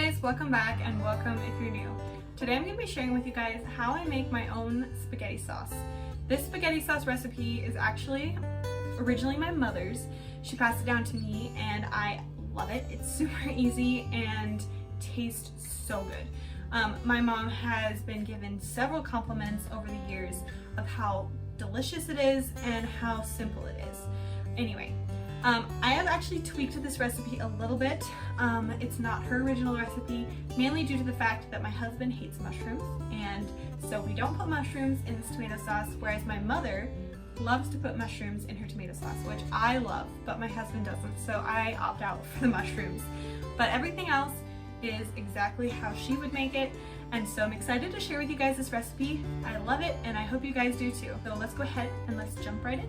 guys, welcome back and welcome if you're new. Today I'm going to be sharing with you guys how I make my own spaghetti sauce. This spaghetti sauce recipe is actually originally my mother's. She passed it down to me and I love it. It's super easy and tastes so good. My mom has been given several compliments over the years of how delicious it is and how simple it is. Anyway, I have actually tweaked this recipe a little bit. It's not her original recipe, mainly due to the fact that my husband hates mushrooms, and so we don't put mushrooms in this tomato sauce, whereas my mother loves to put mushrooms in her tomato sauce, which I love, but my husband doesn't, so I opt out for the mushrooms. But everything else is exactly how she would make it, and so I'm excited to share with you guys this recipe. I love it, and I hope you guys do too. So let's go ahead and let's jump right in.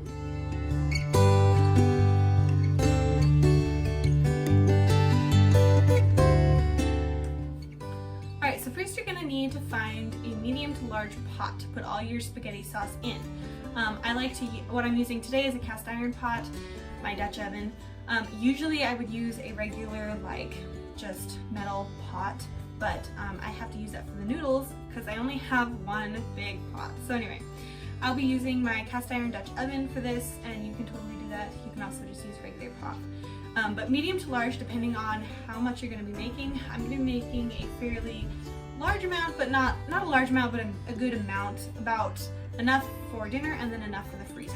Alright, so first you're going to need to find a medium to large pot to put all your spaghetti sauce in. What I'm using today is a cast iron pot, my Dutch oven. Usually I would use a regular, just metal pot, but I have to use that for the noodles because I only have one big pot. So anyway, I'll be using my cast iron Dutch oven for this, and you can totally do that. You can also just use regular pot. But medium to large, depending on how much you're going to be making. I'm going to be making a fairly large amount, but not a large amount, but a good amount, about enough for dinner and then enough for the freezer.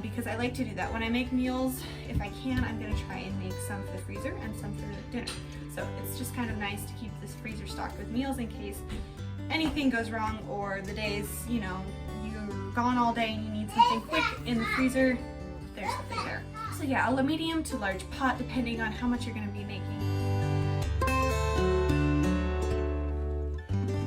Because I like to do that. When I make meals, if I can, I'm going to try and make some for the freezer and some for dinner. So it's just kind of nice to keep this freezer stocked with meals in case anything goes wrong, or the days, you're gone all day and you need something quick in the freezer, there's something there. So yeah, a medium to large pot depending on how much you're going to be making.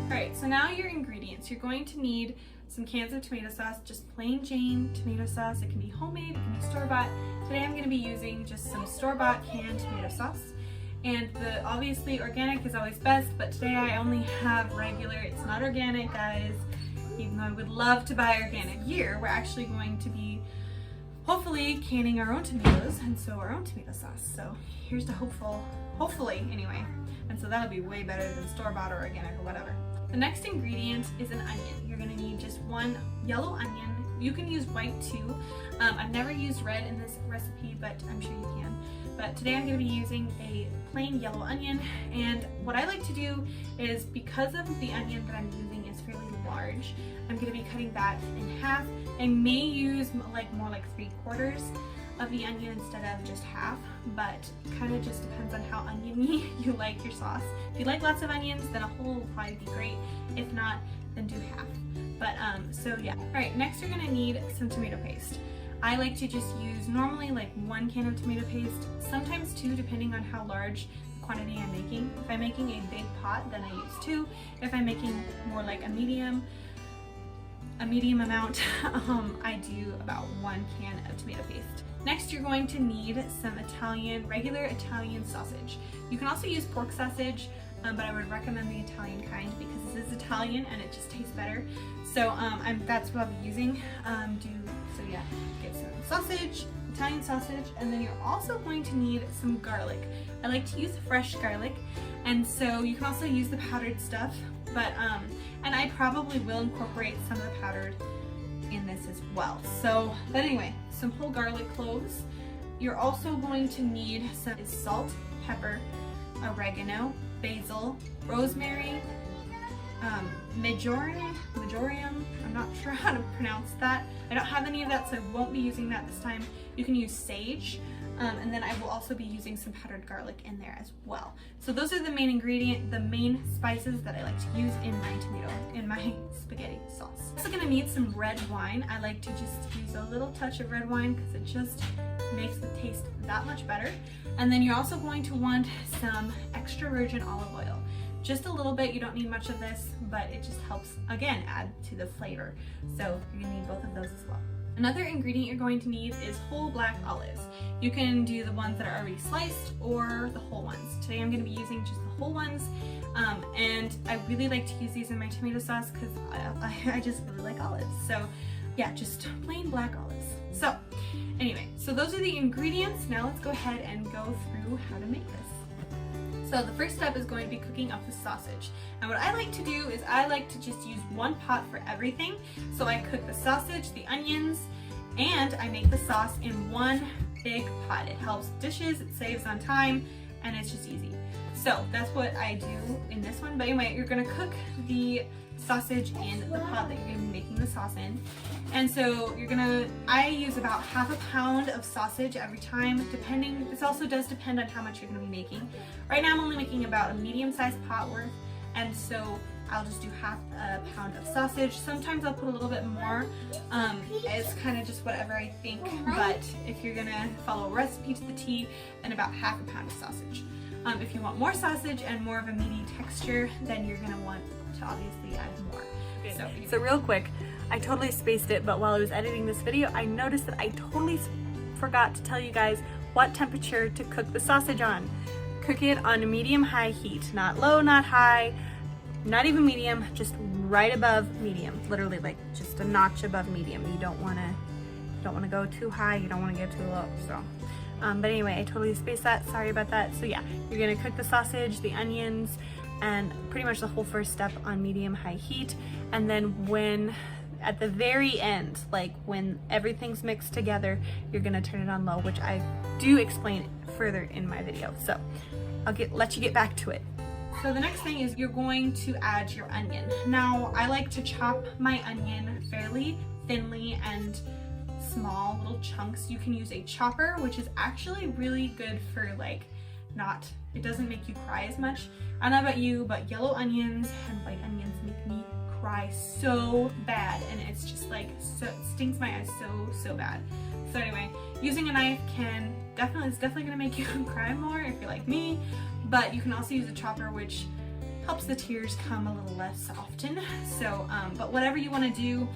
Alright, so now your ingredients. You're going to need some cans of tomato sauce, just plain Jane tomato sauce. It can be homemade, it can be store-bought. Today I'm going to be using just some store-bought canned tomato sauce. And obviously organic is always best, but today I only have regular. It's not organic, guys. Even though I would love to buy organic here, we're actually going to be hopefully canning our own tomatoes, and so our own tomato sauce. So here's to hopefully anyway. And so that'll be way better than store-bought or organic or whatever. The next ingredient is an onion. You're gonna need just one yellow onion. You can use white too. I've never used red in this recipe, but I'm sure you can. But today I'm gonna be using a plain yellow onion, and what I like to do is, because of the onion that I'm using is fairly large, I'm gonna be cutting that in half. I may use more like 3/4 of the onion instead of just half, but kind of just depends on how oniony you like your sauce. If you like lots of onions, then a whole will probably be great. If not, then do half. But so yeah. Alright, next you're gonna need some tomato paste. I like to just use normally 1 can of tomato paste, sometimes 2 depending on how large the quantity I'm making. If I'm making a big pot, then I use 2. If I'm making more like a medium amount, I do about 1 can of tomato paste. Next, you're going to need some regular Italian sausage. You can also use pork sausage, but I would recommend the Italian kind because this is Italian and it just tastes better. So that's what I'll be using. So yeah, get some sausage, Italian sausage, and then you're also going to need some garlic. I like to use fresh garlic, and so you can also use the powdered stuff, but and I probably will incorporate some of the powdered in this as well. So, but anyway, some whole garlic cloves. You're also going to need some salt, pepper, oregano, basil, rosemary, majorium, I'm not sure how to pronounce that. I don't have any of that, so I won't be using that this time. You can use sage, and then I will also be using some powdered garlic in there as well. So those are the main spices that I like to use in my spaghetti sauce. I'm also gonna need some red wine. I like to just use a little touch of red wine because it just makes the taste that much better. And then you're also going to want some extra virgin olive oil. Just a little bit, you don't need much of this, but it just helps, again, add to the flavor. So you're gonna need both of those as well. Another ingredient you're going to need is whole black olives. You can do the ones that are already sliced or the whole ones. Today I'm gonna be using just the whole ones, and I really like to use these in my tomato sauce because I just really like olives. So yeah, just plain black olives. So anyway, so those are the ingredients. Now let's go ahead and go through how to make this. So the first step is going to be cooking up the sausage. And what I like to do is I like to just use one pot for everything. So I cook the sausage, the onions, and I make the sauce in one big pot. It helps dishes, it saves on time, and it's just easy. So that's what I do in this one. But anyway, you're gonna cook the sausage in the pot that you're gonna be making the sauce in. And so I use about half a pound of sausage every time, this also does depend on how much you're gonna be making. Right now I'm only making about a medium-sized pot worth, and so I'll just do half a pound of sausage. Sometimes I'll put a little bit more. It's kind of just whatever I think, but if you're gonna follow a recipe to the T, then about half a pound of sausage. If you want more sausage and more of a meaty texture, then you're gonna want to obviously add more. So real quick, I totally spaced it, but while I was editing this video, I noticed that I totally forgot to tell you guys what temperature to cook the sausage on. Cook it on a medium-high heat, not low, not high, not even medium, just right above medium. Literally like just a notch above medium. You don't want to go too high, you don't want to get too low. So, but anyway, I totally spaced that. Sorry about that. So yeah, you're gonna cook the sausage, the onions, and pretty much the whole first step on medium-high heat. And then at the very end, like when everything's mixed together, you're gonna turn it on low, which I do explain further in my video. So I'll let you get back to it. So the next thing is you're going to add your onion. Now I like to chop my onion fairly thinly and small little chunks. You can use a chopper, which is actually really good for it doesn't make you cry as much. I don't know about you, but yellow onions and white onions make me cry so bad, and it's just like, it stings my eyes so bad. So anyway, using a knife it's definitely gonna make you cry more if you're like me, but you can also use a chopper, which helps the tears come a little less often. So, but whatever you wanna do,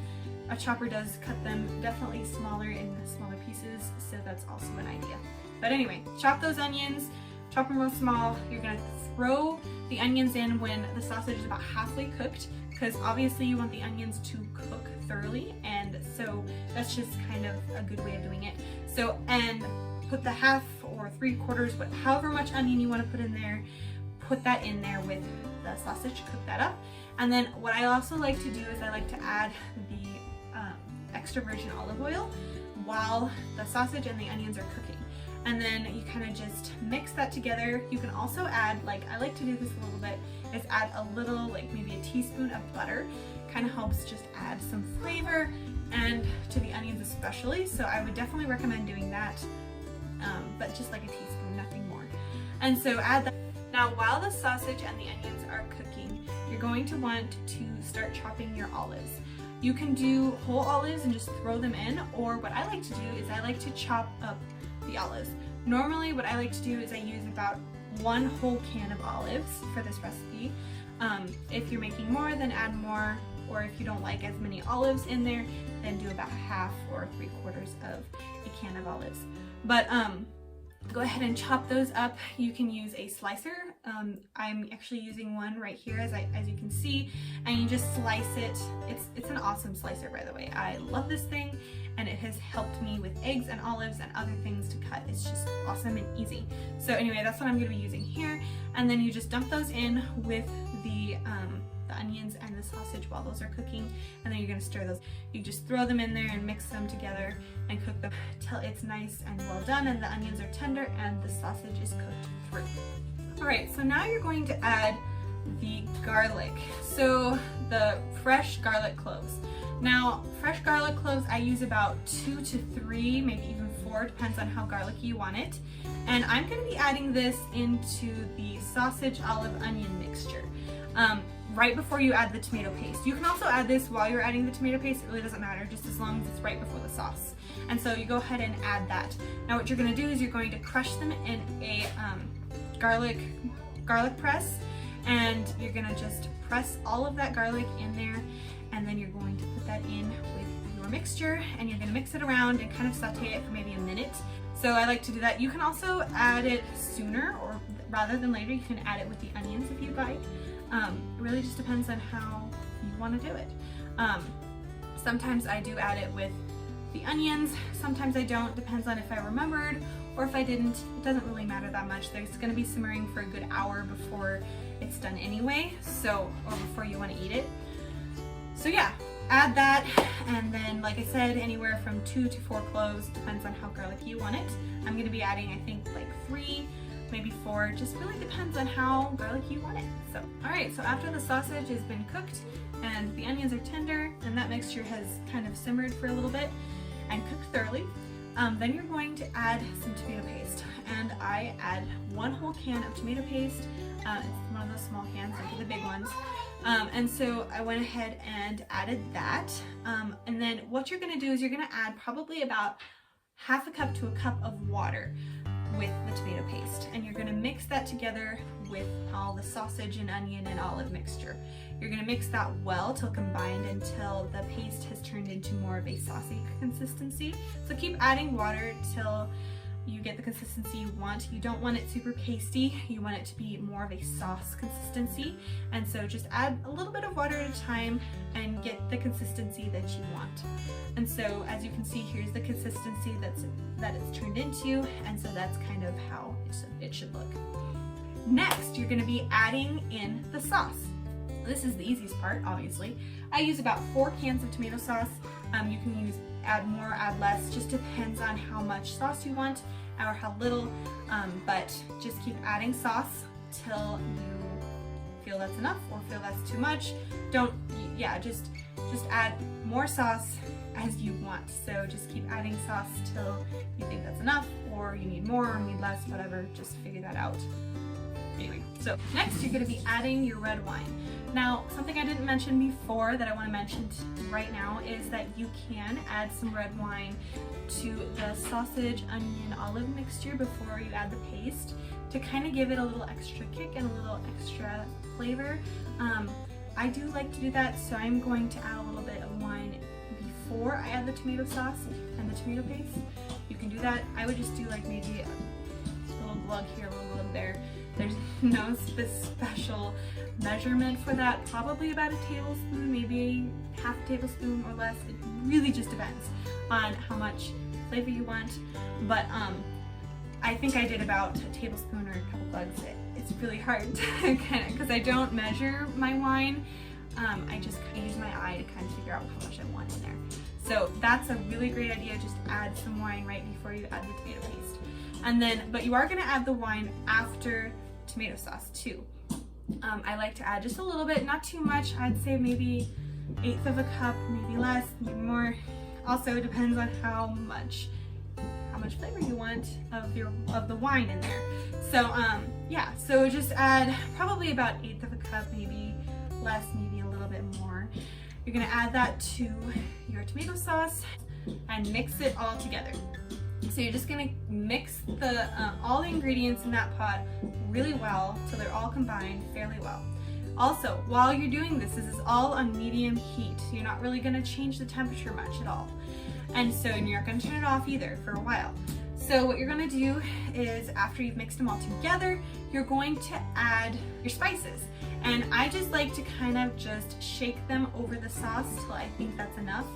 a chopper does cut them definitely smaller in smaller pieces, so that's also an idea. But anyway, chop those onions, chop them real small. You're gonna throw the onions in when the sausage is about halfway cooked, because obviously you want the onions to cook thoroughly, and so that's just kind of a good way of doing it. So, and put the half or 3/4, however much onion you want to put in there, put that in there with the sausage, cook that up. And then what I also like to do is I like to add the extra virgin olive oil while the sausage and the onions are cooking. And then you kind of just mix that together. You can also add, I like to do this a little bit, is add a little, maybe a teaspoon of butter. Kind of helps just add some flavor, and to the onions especially. So I would definitely recommend doing that, but just like a teaspoon, nothing more. And so add that. Now while the sausage and the onions are cooking, you're going to want to start chopping your olives. You can do whole olives and just throw them in, or what I like to do is I like to chop up the olives. Normally what I like to do is I use about 1 whole can of olives for this recipe. If you're making more, then add more, or if you don't like as many olives in there, then do about half or 3/4 of a can of olives. But go ahead and chop those up. You can use a slicer. I'm actually using one right here as you can see, and you just slice it. It's an awesome slicer, by the way. I love this thing, and it has helped me with eggs and olives and other things to cut. It's just awesome and easy. So anyway, that's what I'm going to be using here. And then you just dump those in with the onions and the sausage while those are cooking, and then you're going to stir those. You just throw them in there and mix them together and cook them till it's nice and well done and the onions are tender and the sausage is cooked through. Alright, so now you're going to add the garlic. So the fresh garlic cloves. Now, fresh garlic cloves, I use about 2 to 3, maybe even 4, depends on how garlicky you want it. And I'm going to be adding this into the sausage olive onion mixture right before you add the tomato paste. You can also add this while you're adding the tomato paste. It really doesn't matter, just as long as it's right before the sauce. And so you go ahead and add that. Now what you're going to do is you're going to crush them in a garlic press, and you're going to just press all of that garlic in there, and then you're going to put that in with your mixture, and you're going to mix it around and kind of saute it for maybe a minute. So I like to do that. You can also add it sooner, or rather than later. You can add it with the onions if you'd like. It really just depends on how you want to do it. Sometimes I do add it with the onions, sometimes I don't, depends on if I remembered or if I didn't, it doesn't really matter that much. It's gonna be simmering for a good hour before it's done anyway, so, or before you wanna eat it. So yeah, add that, and then like I said, anywhere from 2 to 4 cloves, depends on how garlicky you want it. I'm gonna be adding, I think, like 3, maybe 4, just really depends on how garlicky you want it. So, all right, so after the sausage has been cooked and the onions are tender and that mixture has kind of simmered for a little bit and cooked thoroughly, then you're going to add some tomato paste. And I add 1 whole can of tomato paste. It's one of those small cans, like the big ones. And so I went ahead and added that. And then what you're gonna do is you're gonna add probably about half a cup to a cup of water with the tomato paste. And you're gonna mix that together with all the sausage and onion and olive mixture. You're gonna mix that well till combined until the paste has turned into more of a saucy consistency. So keep adding water till you get the consistency you want. You don't want it super pasty. You want it to be more of a sauce consistency. And so just add a little bit of water at a time and get the consistency that you want. And so as you can see, here's the consistency that it's turned into. And so that's kind of how it should look. Next, you're gonna be adding in the sauce. This is the easiest part, obviously. I use about 4 cans of tomato sauce. You can add more, add less, just depends on how much sauce you want or how little, but just keep adding sauce till you feel that's enough or feel that's too much. Just add more sauce as you want. So just keep adding sauce till you think that's enough, or you need more or need less, whatever, just figure that out. Anyway, so next you're going to be adding your red wine. Now, something I didn't mention before that I want to mention right now is that you can add some red wine to the sausage, onion, olive mixture before you add the paste to kind of give it a little extra kick and a little extra flavor. I do like to do that, so I'm going to add a little bit of wine before I add the tomato sauce and the tomato paste. You can do that. I would just do like maybe a little glug here, a little glug there. There's no special measurement for that. Probably about a tablespoon, maybe half a tablespoon or less. It really just depends on how much flavor you want. But I think I did about a tablespoon or a couple glugs. It's really hard to kind of, because I don't measure my wine. I use my eye to kind of figure out how much I want in there. So that's a really great idea. Just add some wine right before you add the tomato paste. And then, but you are gonna add the wine after tomato sauce too. I like to add just a little bit, not too much. I'd say maybe 1/8 of a cup, maybe less, maybe more. Also, it depends on how much flavor you want of the wine in there. So yeah, so just add probably about 1/8 of a cup, maybe less, maybe a little bit more. You're gonna add that to your tomato sauce and mix it all together. So you're just gonna mix all the ingredients in that pot really well till they're all combined fairly well. Also, while you're doing this is all on medium heat. So you're not really gonna change the temperature much at all. And so you're not gonna turn it off either for a while. So what you're gonna do is after you've mixed them all together, you're going to add your spices. And I just like to kind of just shake them over the sauce till I think that's enough.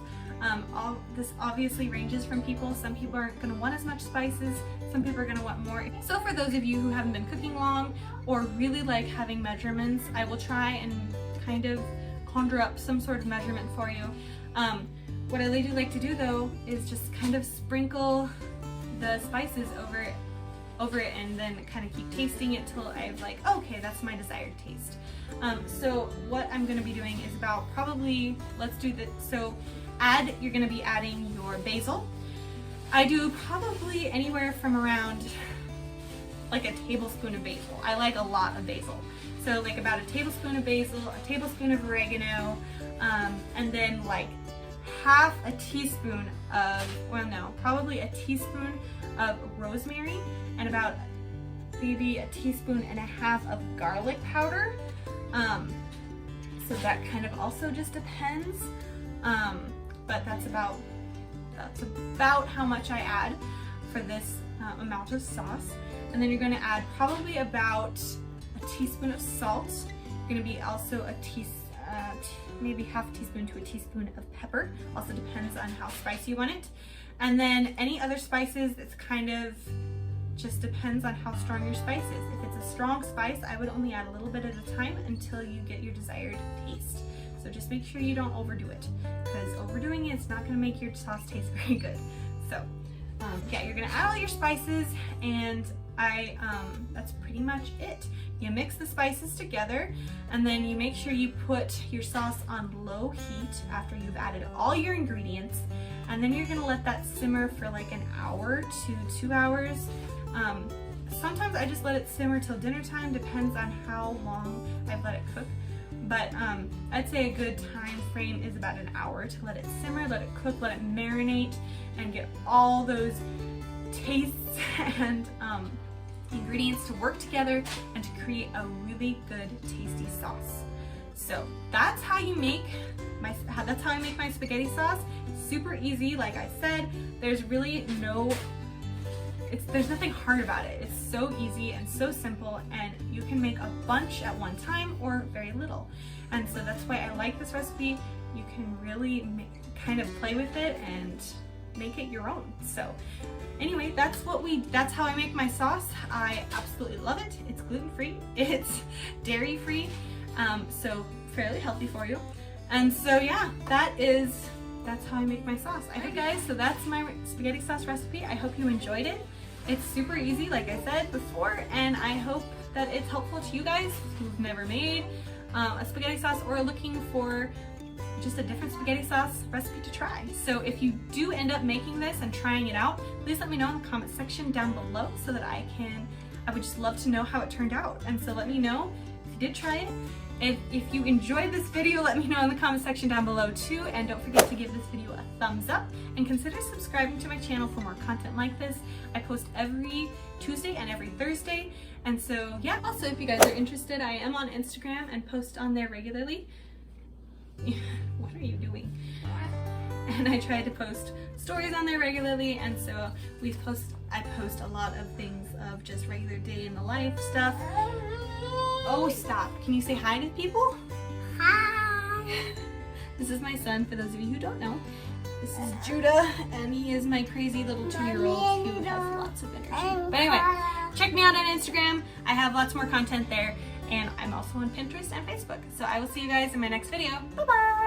This obviously ranges from people. Some people aren't going to want as much spices, some people are going to want more. So for those of you who haven't been cooking long or really like having measurements, I will try and kind of conjure up some sort of measurement for you. What I do like to do though is just kind of sprinkle the spices over it and then kind of keep tasting it till I'm like, okay, that's my desired taste. So what I'm going to be doing is about probably, let's do this. So you're going to be adding your basil. I do probably anywhere from around like a tablespoon of basil. I like a lot of basil. So like about a tablespoon of basil, a tablespoon of oregano, and then like half a teaspoon of, probably a teaspoon of rosemary and about maybe a teaspoon and a half of garlic powder. So that kind of also just depends. But that's about how much I add for this amount of sauce. And then you're going to add probably about a teaspoon of salt. You're going to be also maybe half a teaspoon to a teaspoon of pepper. Also depends on how spicy you want it. And then any other spices that's kind of just depends on how strong your spice is. If it's a strong spice, I would only add a little bit at a time until you get your desired taste. So just make sure you don't overdo it, because overdoing it's not gonna make your sauce taste very good. So yeah, you're gonna add all your spices, and that's pretty much it. You mix the spices together, and then you make sure you put your sauce on low heat after you've added all your ingredients, and then you're gonna let that simmer for like an hour to 2 hours. Sometimes I just let it simmer till dinner time, depends on how long I've let it cook. But I'd say a good time frame is about an hour to let it simmer, let it cook, let it marinate, and get all those tastes and ingredients to work together and to create a really good, tasty sauce. So that's how you make that's how I make my spaghetti sauce. It's super easy, like I said. There's really there's nothing hard about it. It's so easy and so simple, and you can make a bunch at one time or very little. And so that's why I like this recipe. You can really kind of play with it and make it your own. So anyway, that's how I make my sauce. I absolutely love it. It's gluten-free, it's dairy-free, so fairly healthy for you. And so yeah, that's how I make my sauce. Alright guys, so that's my spaghetti sauce recipe. I hope you enjoyed it. It's super easy, like I said before, and I hope that it's helpful to you guys who've never made a spaghetti sauce or are looking for just a different spaghetti sauce recipe to try. So if you do end up making this and trying it out, please let me know in the comment section down below so that I would just love to know how it turned out. And so let me know if you did try it. If you enjoyed this video, let me know in the comment section down below too, and don't forget to give this video a thumbs up and consider subscribing to my channel for more content like this. I post every Tuesday and every Thursday, and so yeah. Also, if you guys are interested, I am on Instagram and post on there regularly. What are you doing? And I try to post stories on there regularly, and so I post a lot of things of just regular day in the life stuff. Oh, stop. Can you say hi to people? Hi. This is my son, for those of you who don't know. This is Judah, and he is my crazy little 2-year-old who has lots of energy. But anyway, check me out on Instagram. I have lots more content there, and I'm also on Pinterest and Facebook. So I will see you guys in my next video. Bye-bye.